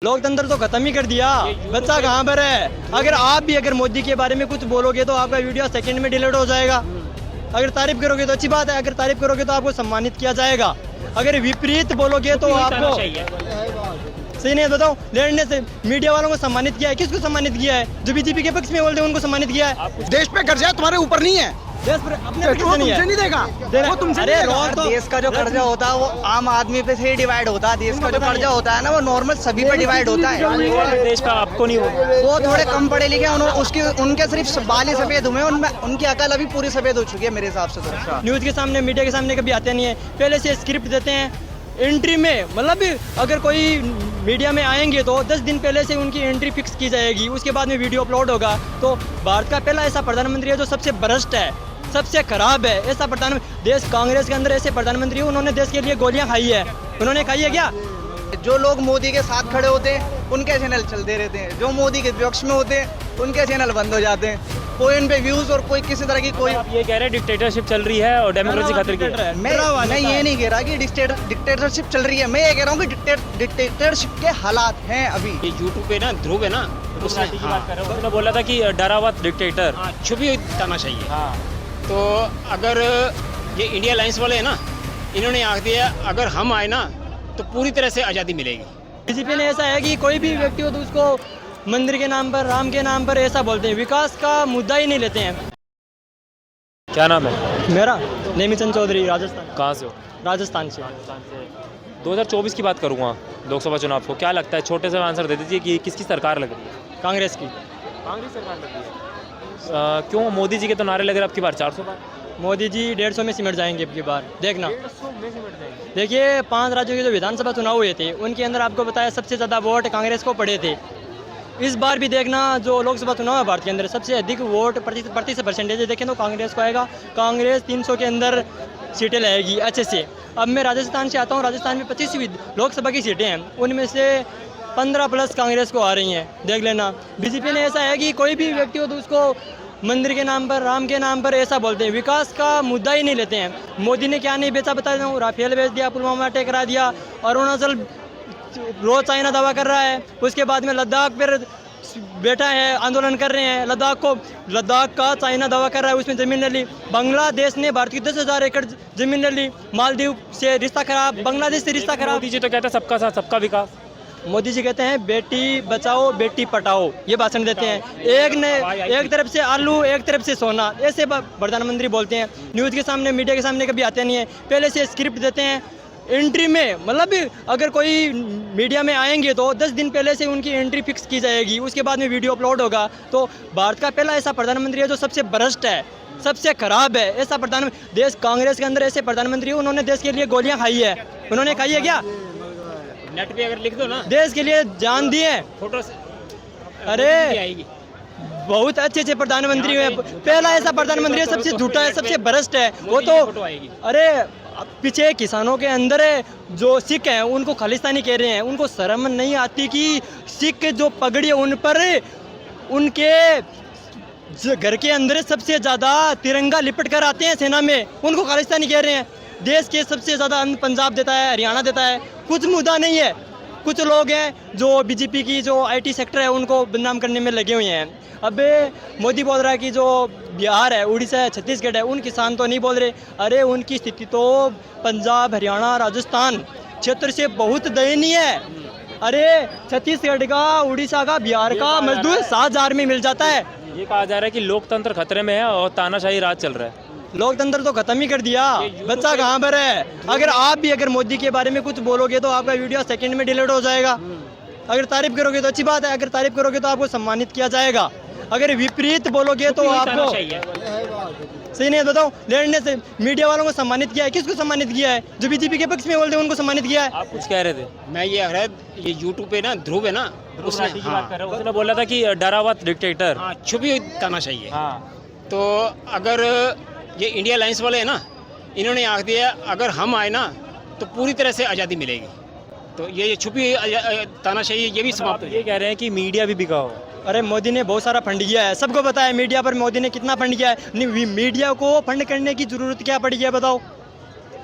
लोकतंत्र तो खत्म ही कर दिया। बच्चा कहाँ पर है? अगर आप भी अगर मोदी के बारे में कुछ बोलोगे तो आपका वीडियो सेकंड में डिलीट हो जाएगा। अगर तारीफ करोगे तो अच्छी बात है, अगर तारीफ करोगे तो आपको सम्मानित किया जाएगा। अगर विपरीत बोलोगे तो आपको सही नहीं। बताओ, लड़ने से मीडिया वालों को सम्मानित किया है, किसको सम्मानित किया है? जो बीजेपी के पक्ष में बोलते हैं उनको सम्मानित किया है। देश पे कर्जा है, तुम्हारे ऊपर नहीं है। देश पर अपने पैसे नहीं है, नहीं देगा वो तुमसे। अरे रोज तो देश का जो कर्जा होता है वो आम आदमी पे से ही डिवाइड होता है। देश का जो कर्जा होता है ना वो नॉर्मल सभी पे डिवाइड होता है। देश का आपको नहीं होगा। वो थोड़े कम पढ़े लिखे उनके सिर्फ बाल ही सफेद हुए, उनमें उनकी अकल अभी पूरी सफेद हो चुकी है मेरे हिसाब से। तो न्यूज़ के सामने, मीडिया के सामने कभी आते नहीं है, पहले से स्क्रिप्ट देते हैं। एंट्री में मतलब अगर कोई मीडिया में आएंगे तो 10 दिन पहले से उनकी एंट्री फिक्स की जाएगी, उसके बाद में वीडियो अपलोड होगा। तो भारत का पहला ऐसा प्रधानमंत्री है जो सबसे भ्रष्ट है, सबसे खराब है। ऐसा प्रधानमंत्री देश कांग्रेस के अंदर ऐसे प्रधानमंत्री, उन्होंने देश के लिए गोलियां खाई है। उन्होंने खाई है क्या? जो लोग मोदी के साथ खड़े होते हैं उनके चैनल चलते रहते हैं, जो मोदी के विपक्ष में होते हैं उनके चैनल बंद हो जाते हैं। कोई उन पे व्यूज और कोई किसी तरह की कोई। आप ये कह रहे हैं डिक्टेटरशिप चल रही है और डेमोक्रेसी खतरे की है। मैं ये नहीं कह रहा कि डिक्टेटरशिप चल रही है, मैं ये कह रहा हूँ कि डिक्टेटरशिप के हालात हैं अभी। ये यूट्यूब पे ना ध्रुव है ना, उसने की बात कर रहे हो, उसने बोला था कि डरा हुआ डिक्टेटर छुपी हुई तानाशाही है। हाँ। तो अगर ये इंडिया अलायंस वाले हैं ना, इन्होंने आख दिया अगर हम आए ना तो पूरी तरह से आज़ादी मिलेगी। बीजेपी ने ऐसा है कि कोई भी व्यक्ति हो तो उसको मंदिर के नाम पर, राम के नाम पर ऐसा बोलते हैं, विकास का मुद्दा ही नहीं लेते हैं। क्या नाम है? मेरा नेमीचंद चौधरी, राजस्थान। कहाँ से हो? राजस्थान से। 2024 की बात करूँगा, लोकसभा चुनाव को क्या लगता है? छोटे से आंसर दे दीजिए कि किसकी सरकार लग रही है? कांग्रेस की। कांग्रेस सरकार लग रही है। क्यों? मोदी जी के तो नारे लग रहे अब की बार 400 बार। मोदी जी 150 में सिमट जाएंगे अब की बार, देखना। 150 में सिमट जाएंगे। देखिए, 5 राज्यों के जो विधानसभा चुनाव हुए थे उनके अंदर आपको बताया सबसे ज़्यादा वोट कांग्रेस को पड़े थे। इस बार भी देखना, जो लोकसभा चुनाव है भारत के अंदर सबसे अधिक वोट प्रतिशत परसेंटेज देखें तो कांग्रेस को आएगा। कांग्रेस 300 के अंदर सीटें लाएगी अच्छे से। अब मैं राजस्थान से आता हूँ, राजस्थान में 25 लोकसभा की सीटें हैं, उनमें से 15 प्लस कांग्रेस को आ रही हैं, देख लेना। बीजेपी ने ऐसा है कि कोई भी व्यक्ति हो तो उसको मंदिर के नाम पर, राम के नाम पर ऐसा बोलते हैं, विकास का मुद्दा ही नहीं लेते हैं। मोदी ने क्या नहीं बेचा बता दूँ, राफेल बेच दिया, पुलवामा अटैक करा दिया, अरुणाचल रोज चाइना दावा कर रहा है, उसके बाद में लद्दाख पर बैठा है, आंदोलन कर रहे हैं। लद्दाख का चाइना दावा कर रहा है, उसमें ज़मीन ले ली। बांग्लादेश ने भारत की 10,000 एकड़ ज़मीन ले ली। मालदीव से रिश्ता खराब, बांग्लादेश से रिश्ता खराब। मोदी जी तो कहते हैं सबका साथ सबका विकास। मोदी जी कहते हैं बेटी बचाओ बेटी पटाओ, ये भाषण देते हैं। एक तरफ से आलू, एक तरफ से सोना, ऐसे प्रधानमंत्री बोलते हैं। न्यूज़ के सामने, मीडिया के सामने कभी आते नहीं है, पहले से स्क्रिप्ट देते हैं। एंट्री में मतलब अगर कोई मीडिया में आएंगे तो 10 दिन पहले से उनकी एंट्री फिक्स की जाएगी, उसके बाद में वीडियो अपलोड होगा। तो भारत का पहला ऐसा प्रधानमंत्री है जो सबसे भ्रष्ट है, सबसे खराब है। ऐसा प्रधानमंत्री देश कांग्रेस के अंदर ऐसे प्रधानमंत्री, उन्होंने देश के लिए गोलियां खाई है। उन्होंने खाई है क्या? नेट पे अगर लिख दो ना, देश के लिए जान दिए। फोटो अरे आएगी। बहुत अच्छे प्रधानमंत्री है, पहला ऐसा प्रधानमंत्री है, सबसे झूठा है, सबसे भ्रष्ट है वो तो। अरे पीछे किसानों के अंदर है, जो सिख हैं उनको खालिस्तानी कह रहे हैं। उनको शर्म नहीं आती कि सिख जो पगड़ी है उन पर, उनके घर के अंदर सबसे ज़्यादा तिरंगा लिपट कर आते हैं सेना में, उनको खालिस्तानी कह रहे हैं। देश के सबसे ज़्यादा अन्न पंजाब देता है, हरियाणा देता है, कुछ मुद्दा नहीं है। कुछ लोग हैं जो बीजेपी की जो IT सेक्टर है उनको बदनाम करने में लगे हुए हैं। अब मोदी बोल रहा है कि जो बिहार है, उड़ीसा है, छत्तीसगढ़ है, उन किसान तो नहीं बोल रहे। अरे उनकी स्थिति तो पंजाब, हरियाणा, राजस्थान क्षेत्र से बहुत दयनीय है। अरे छत्तीसगढ़ का, उड़ीसा का, बिहार का मजदूर 7,000 में मिल जाता है। ये कहा जा रहा है कि लोकतंत्र खतरे में है और तानाशाही राज चल रहा है। लोकतंत्र तो खत्म ही कर दिया। बच्चा कहाँ पर है? अगर आप भी अगर मोदी के बारे में कुछ बोलोगे तो आपका वीडियो सेकंड में डिलीट हो जाएगा। अगर तारीफ करोगे तो अच्छी बात है, अगर तारीफ करोगे तो आपको सम्मानित किया जाएगा। अगर विपरीत बोलोगे तो आपको सही नहीं। बताओ, लड़ने से मीडिया वालों को सम्मानित किया है, किसको सम्मानित किया है? जो बीजेपी के पक्ष में बोलते हैं उनको सम्मानित किया है। आप कुछ कह रहे थे? मैं ये कह रहा, ये यूट्यूब पे ना ध्रुव है ना, उसने की बात कर रहे हो, उसने बोला था कि डरा हुआ डिक्टेटर छुपी हुई तानाशाही है। हाँ। तो अगर ये इंडिया अलायंस वाले हैं ना, इन्होंने आख दिया अगर हम आए ना तो पूरी तरह से आज़ादी मिलेगी। तो ये छुपी तानाशाही ये भी समाप्त हो ये कह रहे हैं कि मीडिया भी बिका हो। अरे मोदी ने बहुत सारा फंड किया है, सबको पता है मीडिया पर मोदी ने कितना फंड किया है। मीडिया को फंड करने की जरूरत क्या पड़ी है बताओ?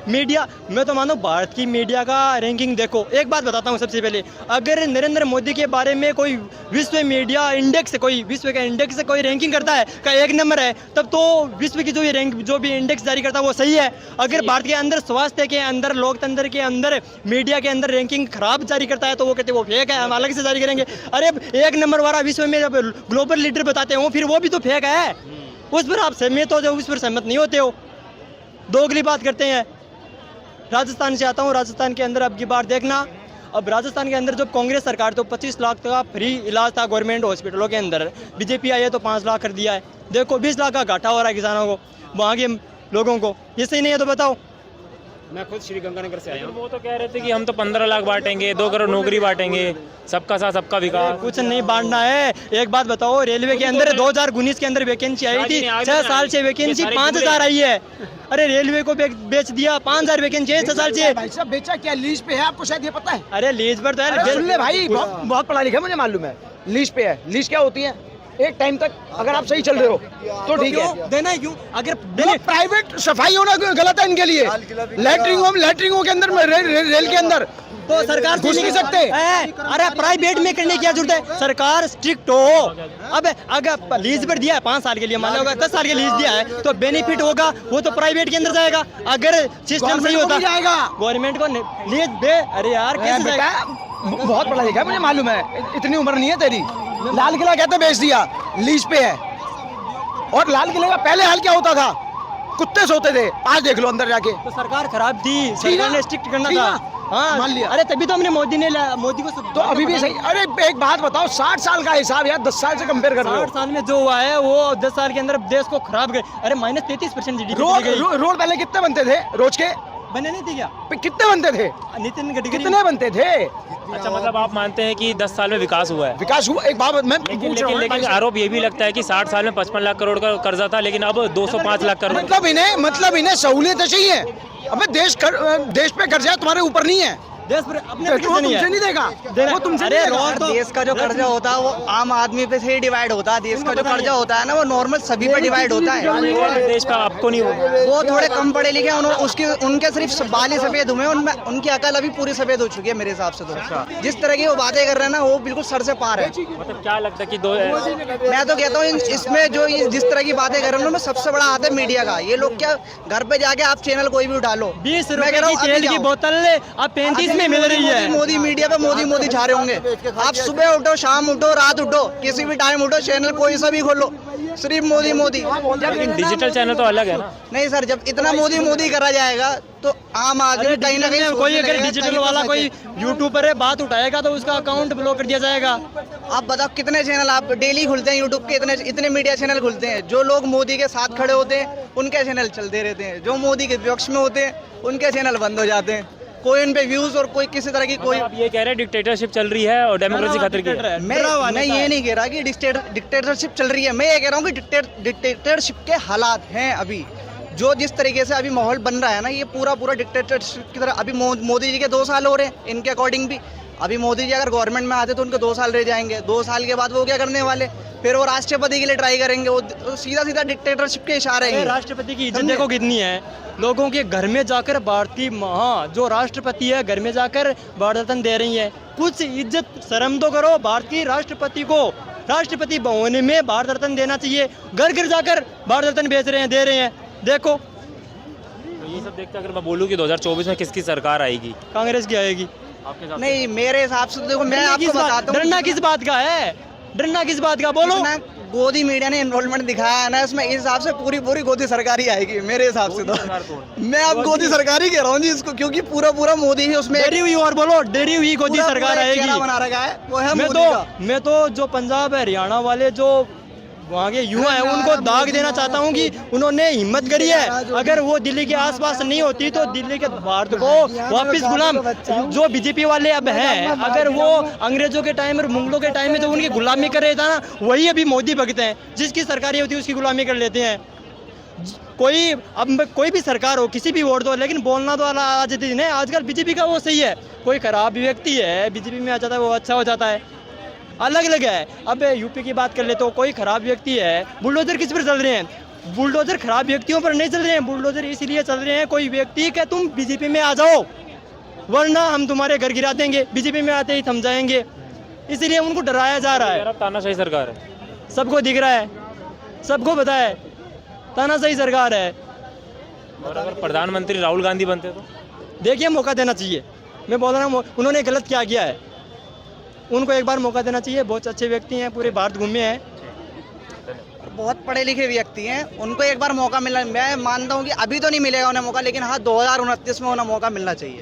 मीडिया, मैं तो मानो भारत की मीडिया का रैंकिंग देखो। एक बात बताता हूँ सबसे पहले, अगर नरेंद्र मोदी के बारे में कोई विश्व मीडिया इंडेक्स, कोई विश्व का इंडेक्स से कोई रैंकिंग करता है का 1 नंबर है, तब तो विश्व की जो ये रैंक, जो भी इंडेक्स जारी करता है वो सही है। अगर भारत के अंदर, स्वास्थ्य के अंदर, लोकतंत्र के अंदर, मीडिया के अंदर रैंकिंग खराब जारी करता है तो वो कहते हैं वो फेक है, हम अलग से जारी करेंगे। अरे 1 नंबर वाला विश्व में जब ग्लोबल लीडर बताते हो फिर वो भी तो फेक है, उस पर आप सहमत हो जाओ, उस पर सहमत नहीं होते हो, दोगली बात करते हैं। राजस्थान से आता हूँ, राजस्थान के अंदर अब की बार देखना, अब राजस्थान के अंदर जब कांग्रेस सरकार तो 25 लाख का फ्री इलाज था गवर्नमेंट हॉस्पिटलों के अंदर, बीजेपी आई है तो 5 लाख कर दिया है। देखो 20 लाख का घाटा हो रहा है किसानों को, वहाँ के लोगों को। ये सही नहीं है तो बताओ। मैं खुद श्री गंगानगर से आया हूँ। वो तो कह रहे थे कि हम तो 15 लाख बांटेंगे, 2 करोड़ नौकरी बांटेंगे, सबका साथ सबका विकास। कुछ नहीं बांटना है। एक बात बताओ, रेलवे के अंदर 2019 के अंदर वैकेंसी आई थी, 6 साल से वैकेंसी 5000 आई है। अरे रेलवे को बेच दिया, 5000 वैकेंसी है 6 साल से। भाई साहब बेचा क्या, लीज पे है, आपको शायद ये पता है। अरे लीज पर तो अरे सुन ले है भाई, बहुत पढ़ा लिखा है, मुझे मालूम है। लीज पे है, लीज क्या होती है? एक टाइम तक अगर आप सही चल रहे हो तो ठीक है, देना है क्यों? अगर प्राइवेट सफाई होना गलत है इनके लिए। लैटरिंगों के अंदर, रेल के अंदर तो सरकार घुस नहीं सकते। अरे प्राइवेट में करने की क्या जरूरत है? सरकार स्ट्रिक्ट हो। अब अगर लीज पर दिया है 5 साल के लिए, मान लो अगर 10 साल के लीज दिया है तो बेनिफिट होगा, वो तो प्राइवेट के अंदर जाएगा। अगर सिस्टम सही होता जाएगा गवर्नमेंट को लीज दे। अरे यार कैसे बेटा, बहुत पढ़ा लिखा है, मुझे मालूम है, इतनी उम्र नहीं है तेरी। लाल किला कहते बेच दिया, लीज पे है। और लाल किले का पहले हाल क्या होता था? कुत्ते सोते थे, आज देख लो अंदर जाके। तो सरकार खराब थी, सरकार ने स्ट्रिक्ट करना था। हाँ मान लिया। अरे तभी तो हमने मोदी को तो अभी भी सही। अरे एक बात बताओ, 60 साल का हिसाब यार 10 साल से कंपेयर कर रहे हो। 60 साल में जो हुआ है वो 10 साल के अंदर देश को खराब कर। अरे -33% GDP रोड पहले कितने बनते थे रोज के? बने नहीं थे क्या? कितने बनते थे? नितिन गडकरी कितने बनते थे? अच्छा, मतलब आप मानते हैं कि 10 साल में विकास हुआ है? विकास हुआ। एक बात मैं पूछ रहा हूँ, लेकिन आरोप ये भी लगता है कि 60 साल में 55 लाख करोड़ का कर्जा था, लेकिन अब 205 लाख करोड़। मतलब इन्हें सहूलियत चाहिए। अबे देश पे कर्जा तुम्हारे ऊपर नहीं है, देश पर अपने वो तुमसे नहीं देगा, वो तुमसे नहीं देगा। देश का जो कर्जा होता है वो आम आदमी पे से ही डिवाइड होता है। देश का जो कर्जा होता है ना वो नॉर्मल सभी पे डिवाइड होता है। देश का आपको नहीं होगा। वो थोड़े कम पढ़े लिखे हैं, उनके सिर्फ बाल ही सफेद हुए, उनमें उनकी अकल अभी पूरी सफेद हो चुकी है मेरे हिसाब से। तो जिस तरह की वो बातें कर रहे हैं ना वो बिल्कुल सर से पार है। मतलब क्या लगता है कि मैं तो कहता हूँ इसमें जो जिस तरह की बातें कर रहे हैं उनमें सबसे बड़ा हाथ है मीडिया का। ये लोग क्या, घर पे जाके आप चैनल कोई भी उठा लो, 20 रुपए की तेल की बोतल अब 35 में मिल रही है। मोदी मीडिया पे मोदी छा रहे होंगे। आप सुबह उठो, शाम उठो, रात उठो, किसी भी टाइम उठो, चैनल कोई सा भी खोलो, सिर्फ मोदी। लेकिन डिजिटल चैनल तो अलग है ना? नहीं सर, जब इतना मोदी करा जाएगा तो आम आदमी कहीं ना कहीं कोई अगर डिजिटल वाला कोई यूट्यूबर है बात उठाएगा तो उसका अकाउंट ब्लॉक कर दिया जाएगा। आप बताओ कितने चैनल आप डेली खुलते हैं यूट्यूब के, इतने मीडिया चैनल खुलते हैं। जो लोग मोदी के साथ खड़े होते हैं उनके चैनल चलते रहते हैं, जो मोदी के विपक्ष में होते हैं उनके चैनल बंद हो जाते हैं। कोई उन पे व्यूज और कोई किसी तरह की कोई। आप ये कह रहे हैं डिक्टेटरशिप चल रही है और डेमोक्रेसी खतरे की है? मैं ये नहीं कह रहा कि डिक्टेटरशिप चल रही है, मैं ये कह रहा हूँ कि डिक्टेटरशिप के हालात हैं अभी। जो जिस तरीके से अभी माहौल बन रहा है ना, ये पूरा डिक्टेटरशिप की तरह। अभी मोदी जी के 2 साल हो रहे हैं, इनके अकॉर्डिंग भी। अभी मोदी जी अगर गवर्नमेंट में आते तो उनके 2 साल रह जाएंगे, 2 साल के बाद वो क्या करने वाले? फिर वो राष्ट्रपति के लिए ट्राई करेंगे, वो सीधा डिक्टेटरशिप के इशारे हैं। राष्ट्रपति की इज्जत देखो कितनी है, लोगों के घर में जाकर भारतीय जो राष्ट्रपति है घर में जाकर भारत रत्न दे रही है। कुछ इज्जत शर्म तो करो भारतीय राष्ट्रपति को। राष्ट्रपति भवन में भारत रत्न देना चाहिए, घर घर जाकर भारत रत्न बेच रहे हैं, दे रहे हैं। देखो तो ये सब देखते अगर मैं बोलूँ कि 2024 में किसकी सरकार आएगी? कांग्रेस की आएगी। आपके नहीं, मेरे हिसाब से देखो, मैं आपको बताता हूँ। डरना किस बात का है? डरना किस बात का? बोलो। गोदी मीडिया ने एनरोलमेंट दिखाया है ना, इसमें इस हिसाब से पूरी गोदी सरकार ही आएगी मेरे हिसाब से। तो मैं अब गोदी सरकार ही कह रहा हूँ जी इसको, क्योंकि पूरा मोदी ही उसमें डरी हुई। और बोलो, डरी हुई गोदी सरकार आएगी। बना रखा है वो है मैं तो जो पंजाब हरियाणा वाले जो वहाँ के युवा हैं उनको दाग देना चाहता हूँ कि उन्होंने हिम्मत करी है। अगर वो दिल्ली के आसपास नहीं होती तो दिल्ली के भारत को वापस गुलाम, जो बीजेपी वाले अब हैं, अगर वो अंग्रेजों के टाइम और मुगलों के टाइम में तो उनकी गुलामी कर रहे था ना, वही अभी मोदी भगत हैं। जिसकी सरकारी होती है उसकी गुलामी कर लेते हैं। कोई भी सरकार हो, किसी भी वोट दो, लेकिन बोलना तो आज दिन है। आजकल बीजेपी का वो सही है, कोई खराब व्यक्ति है बीजेपी में आ जाता है वो अच्छा हो जाता है, अलग अलग है। अब यूपी की बात कर ले तो कोई खराब व्यक्ति है, बुलडोजर किस पर चल रहे हैं? बुलडोजर खराब व्यक्तियों पर नहीं चल रहे हैं, बुलडोजर इसीलिए चल रहे हैं कोई व्यक्ति कि तुम बीजेपी में आ जाओ वरना हम तुम्हारे घर गिरा देंगे, बीजेपी में आते ही थम जाएंगे, इसीलिए उनको डराया जा रहा है। तानाशाही सरकार है। सबको दिख रहा है, सबको पता है तानाशाही सरकार है। और अगर प्रधानमंत्री राहुल गांधी बनते तो? देखिए मौका देना चाहिए, मैं बोल रहा हूँ उन्होंने गलत क्या किया है, उनको एक बार मौका देना चाहिए। बहुत अच्छे व्यक्ति हैं, पूरे भारत घूमे हैं, बहुत पढ़े लिखे व्यक्ति हैं, उनको एक बार मौका मिलना, मैं मानता हूँ कि अभी तो नहीं मिलेगा उन्हें मौका, लेकिन हाँ 2029 में उन्हें मौका मिलना चाहिए।